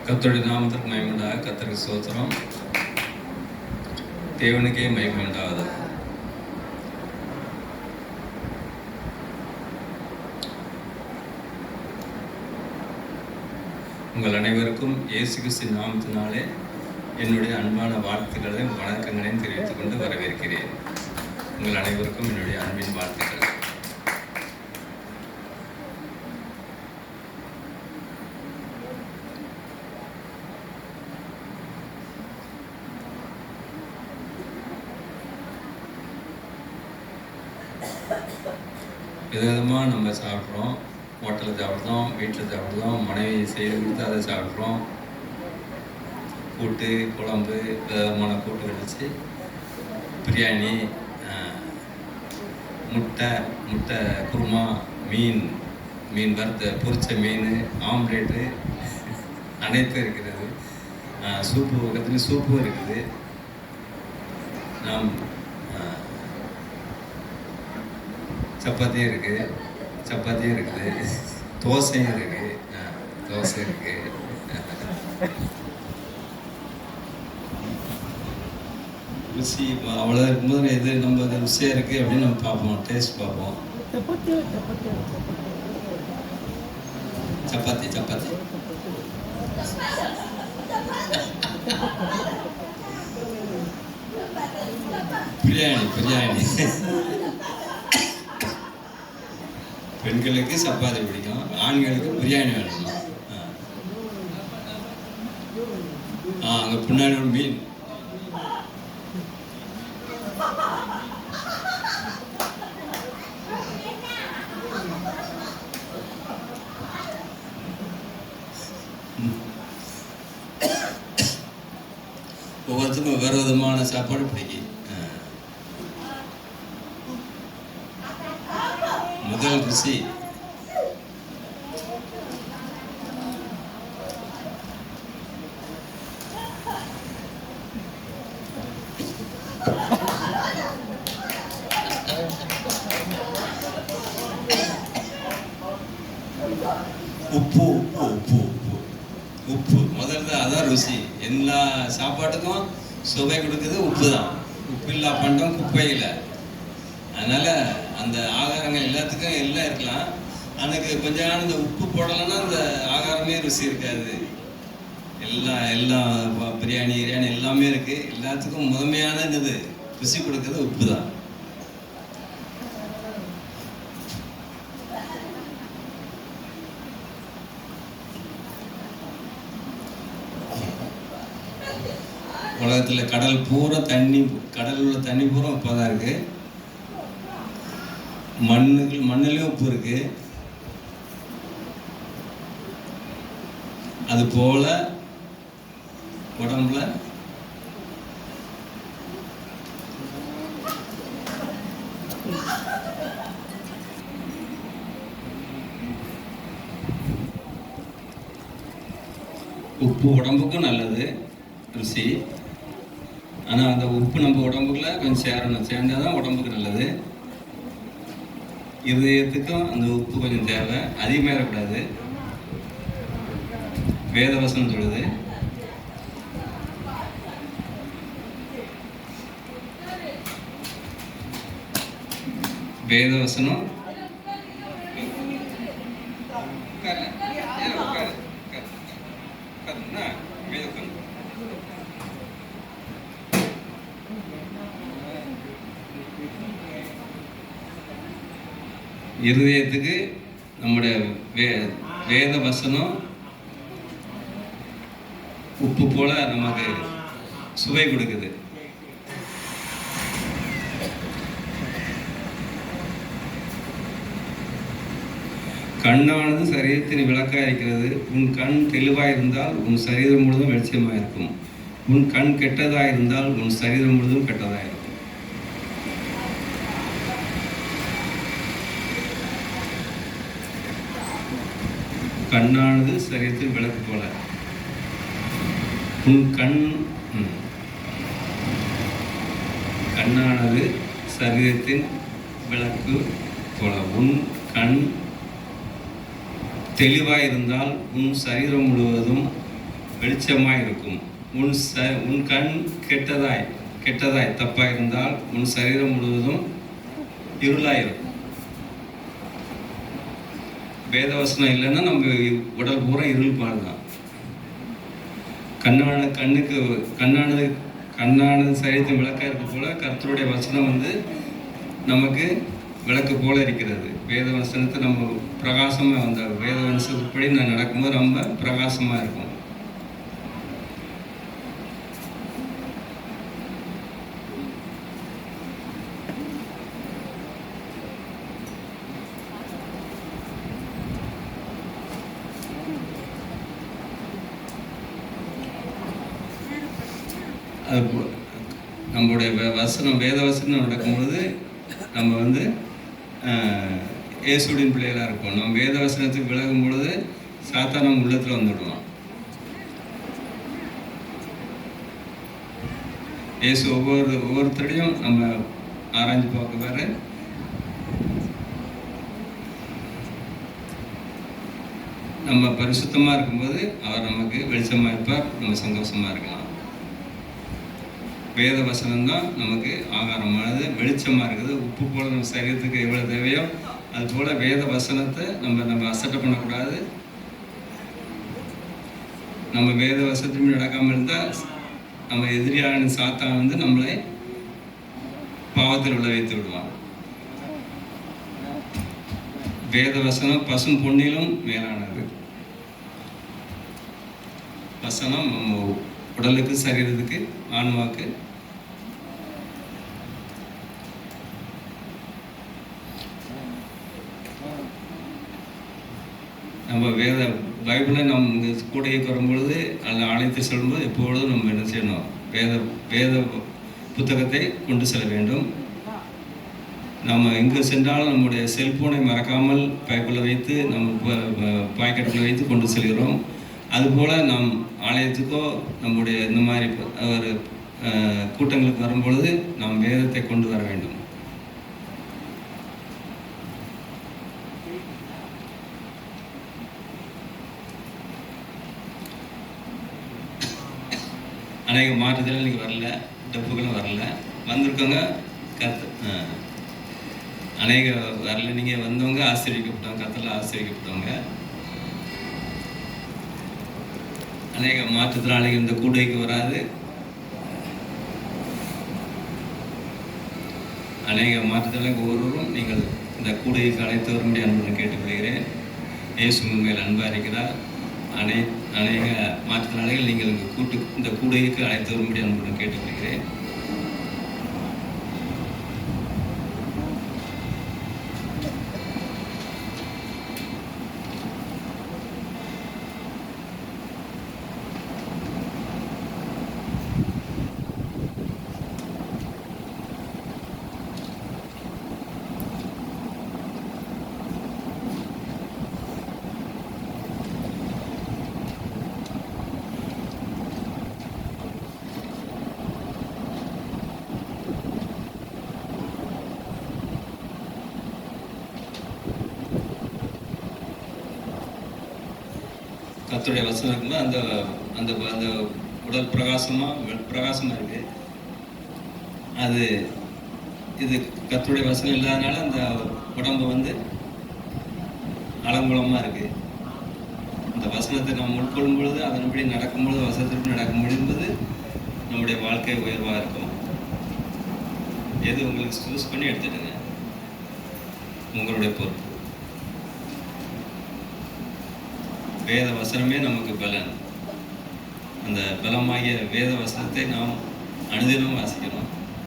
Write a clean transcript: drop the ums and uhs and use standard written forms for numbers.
கர்த்தருடைய நாமத்திற்கு மகிமை உண்டாக. கர்த்தருக்கு ஸ்தோத்திரம். தேவனுக்கே மகிமை உண்டாவது. உங்கள் அனைவருக்கும் இயேசு கிறிஸ்து நாமத்தினாலே என்னுடைய அன்பான வாழ்த்துக்களையும் வணக்கங்களையும் தெரிவித்துக் கொண்டு வரவேற்கிறேன். உங்கள் அனைவருக்கும் என்னுடைய அன்பின் வாழ்த்துக்கள். விதவிதமாக நம்ம சாப்பிட்றோம். ஹோட்டலில் சாப்பிட்றோம், வீட்டில் சாப்பிட்றோம், மனைவி செய்து கொடுத்து அதை சாப்பிட்றோம். கூட்டு குழம்பு விதமான கூட்டுகள் வச்சு பிரியாணி, முட்டை குருமா, மீன் வறுத்த பொரிச்ச மீன், ஆம்லேட்டு அனைத்தும் இருக்கிறது. சூப்பு பக்கத்துலேயும் சூப்பும் இருக்குது. நாம் சப்பாத்தியும் இருக்குது, தோசையும் இருக்குது. ருசி அவ்வளோ இருக்கும்போது எது நம்ம அது ருசியாக இருக்குது அப்படின்னு நம்ம பார்ப்போம், டேஸ்ட் பார்ப்போம். சப்பாத்தி பிரியாணி பெண்களுக்கு சப்பாத்தி பிடிக்கும், ஆண்களுக்கு பிரியாணி வேணும். அங்கே பின்னாடி ஒரு மீன். ஒவ்வொருத்தருக்கும் வேறு விதமான சாப்பாடு பிடிக்கும். முதல் ருசி உப்பு முதல்ல அதான் ருசி. எல்லா சாப்பாட்டுக்கும் சுவை கொடுக்குது உப்பு தான். உப்பு இல்லா பண்டம் குப்பையில். அதனால் அந்த ஆகாரங்கள் எல்லாத்துக்கும் எல்லாம் இருக்கலாம். அதுக்கு கொஞ்ச நாள் இந்த உப்பு போடலைன்னா அந்த ஆகாரமே ருசி இருக்காது. எல்லாம் பிரியாணி எல்லாமே இருக்குது. எல்லாத்துக்கும் முதன்மையானது ருசி கொடுக்குறது உப்பு தான். உலகத்தில் கடல் பூரா கடல் உள்ள தண்ணி பூரா உப்பாக தான் இருக்குது. மண்ணிலையும் உப்பு இருக்கு. அது போல உடம்புல உப்பு உடம்புக்கும் நல்லது, ருசி. ஆனால் அந்த உப்பு நம்ம உடம்புக்குள்ள கொஞ்சம் சேர்ந்தால் தான் உடம்புக்கு நல்லது. இதயத்துக்கும் அந்த உப்பு கொஞ்சம் தேவை, அதிகமாக இருக்கக்கூடாது. வேதவசனம் சொல்லுது, வேதவசனம் இருதயத்துக்கு நம்முடைய வேத வசனம் உப்பு போல நமக்கு சுவை கொடுக்குது. கண்ணானது சரீரத்தின் விளக்காக இருக்கிறது. உன் கண் தெளிவாக இருந்தால் உன் சரீரம் முழுதும் வெளிச்சமாக இருக்கும். உன் கண் கெட்டதாக இருந்தால் உன் சரீரம் முழுதும் கெட்டதாக இருக்கும். கண்ணானது சரீரத்தில் விளக்கு போல. உன் கண்ணானது சரீரத்தின் விளக்கு போல. உன் கண் தெளிவாய் இருந்தால் உன் சரீரம் முழுவதும் வெளிச்சமாய் இருக்கும். உன் கண் கெட்டதாய் தப்பாக இருந்தால் உன் சரீரம் முழுவதும் இருளாய் இருக்கும். வேதவசனம் இல்லைன்னா நம்ம உடல் பூரா இருள் பாடுதான். கண்ணானது சரீரத்தின் விளக்காக இருக்க போல கர்த்தருடைய வசனம் நமக்கு விளக்கு போல இருக்கிறது. வேத வசனத்தை நம்ம பிரகாசமாக வேத வசனப்படி நான் நடக்கும்போது ரொம்ப பிரகாசமாக இருக்கும். நம்முடைய வேத வசனம் நடக்கும்பொழுது நம்ம இயேசுவின் பிள்ளைகளாக இருப்போம். நம்ம வேத வசனத்துக்கு விலகும் பொழுது சாத்தான் நம்ம உள்ளத்தில் வந்துவிடுவான். இயேசு ஒவ்வொருத்தரையும் நம்ம ஆராய்ஞ்சு பார்க்க வேறு நம்ம பரிசுத்தமாக இருக்கும்போது அவர் நமக்கு வெளிச்சமாக இருப்பார், நம்ம சந்தோஷமாக இருக்கலாம். வேத வசனம் தான் நமக்கு ஆகாரமானது, வெளிச்சமாக இருக்குது. உப்பு போல் நம்ம சரீரத்துக்கு எவ்வளோ தேவையோ அதுபோல் வேத வசனத்தை நம்ம அசட்டை பண்ணக்கூடாது. நம்ம வேத வசனத்தையும் நடக்காமல் இருந்தால் நம்ம எதிரியான சாத்தான் நம்மளை பாவத்தில் விழ வைத்து விடுவான். வேத வசனம் பசும் பொன்னிலும் மேலானது. வசனம் நம்ம உடலுக்கு சரீரத்துக்கு ஆன்மாவுக்கு நம்ம பைபிளை நம்ம கூடைக்கு வரும்பொழுது அதில் அழைத்து செல்லும்போது எப்பொழுதும் நம்ம என்ன செய்யணும், வேத புத்தகத்தை கொண்டு செல்ல வேண்டும். நம்ம எங்கே சென்றாலும் நம்முடைய செல்ஃபோனை மறக்காமல் பைக்குள்ளே வைத்து நம்ம பாக்கெட்டுக்குள்ளே வைத்து கொண்டு செல்கிறோம். அதுபோல் நம் ஆலயத்துக்கோ நம்முடைய இந்த மாதிரி ஒரு கூட்டங்களுக்கு வரும்பொழுது நாம் வேதத்தை கொண்டு வர வேண்டும். அநேக மாற்றுதல் இன்றைக்கி வரல, டப்புகளும் வரல, வந்திருக்கவங்க அநேக வரல. நீங்கள் வந்தவங்க ஆச்சரியப்பட்டவங்க, கத்தில் ஆச்சரியப்பட்டவங்க. அநேக மாற்றுத்திறனாளிகள் இந்த கூடைக்கு வராது. அநேக மாற்றுத்திறனாளிகள் ஒவ்வொருவரும் நீங்கள் இந்த கூடைக்கு அழைத்து வரும்படி அன்புடன் கேட்டுக்கொள்கிறேன். இயேசு உண்மையில் அன்பாக இருக்கிறார். அநேக மாற்றுத்திறனாளிகள் நீங்கள் இந்த கூடைக்கு அழைத்து வரும்படி அன்புடன் கேட்டுக்கொள்கிறேன். கர்த்தருடைய வசனம் இருக்கும்போது அந்த அந்த அந்த உடல் பிரகாசமாக இருக்குது. அது இது கர்த்தருடைய வசனம் இல்லாதனால அந்த உடம்பு அலங்கோலமாக இருக்குது. அந்த வசனத்தை நாம் உட்கொள்ளும் பொழுது அதன்படி நடக்கும்பொழுது வசனத்திற்கு நடக்க முடியும்போது நம்முடைய வாழ்க்கை உயர்வாக இருக்கும். எது உங்களுக்கு சூஸ் பண்ணி எடுத்துடுங்க, உங்களுடைய பொறுப்பு. வேத வசனமே நமக்கு பலன். அந்த பலமாகிய வேத வசனத்தை நாம் அனுதினமும் வாசிக்கணும்.